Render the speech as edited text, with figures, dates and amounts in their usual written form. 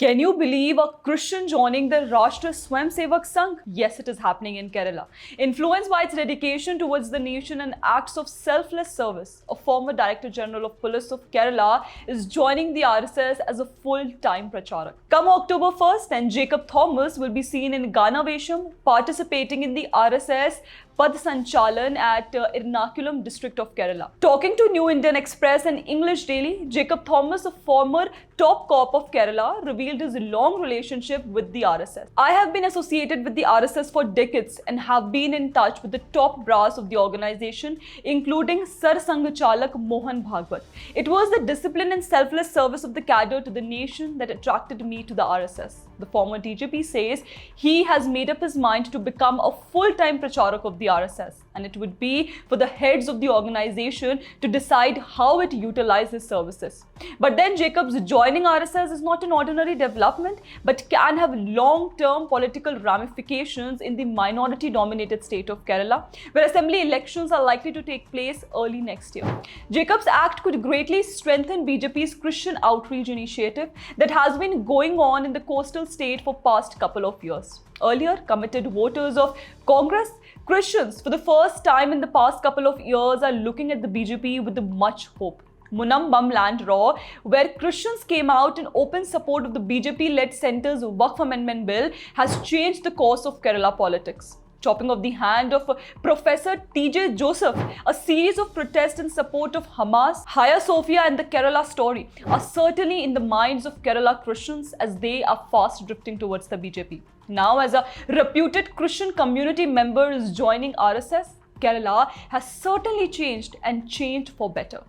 Can you believe a Christian joining the Rashtra Swayamsevak Sangh? Yes, it is happening in Kerala. Influenced by its dedication towards the nation and acts of selfless service, a former Director General of Police of Kerala is joining the RSS as a full-time pracharak. Come October 1st, and Jacob Thomas will be seen in Ganavesham participating in the RSS Padh Sanchalan at Ernakulam district of Kerala. Talking to New Indian Express and English Daily, Jacob Thomas, a former top cop of Kerala, revealed his long relationship with the RSS. I have been associated with the RSS for decades and have been in touch with the top brass of the organization, including Sar Sanghchalak Mohan Bhagwat. It was the discipline and selfless service of the cadre to the nation that attracted me to the RSS. The former DGP says he has made up his mind to become a full-time pracharak of the RSS, and it would be for the heads of the organization to decide how it utilizes services. But then Jacob's joining RSS is not an ordinary development, but can have long-term political ramifications in the minority-dominated state of Kerala, where assembly elections are likely to take place early next year. Jacob's act could greatly strengthen BJP's Christian outreach initiative that has been going on in the coastal state for past couple of years. Earlier, committed voters of Congress, Christians, for the first time in the past couple of years, are looking at the BJP with much hope. Munambam Land Raw, where Christians came out in open support of the BJP-led centre's Waqf Amendment Bill, has changed the course of Kerala politics. Chopping off the hand of Professor T.J. Joseph, a series of protests in support of Hamas, Hagia Sophia and the Kerala story are certainly in the minds of Kerala Christians as they are fast drifting towards the BJP. Now, as a reputed Christian community member is joining RSS, Kerala has certainly changed, and changed for better.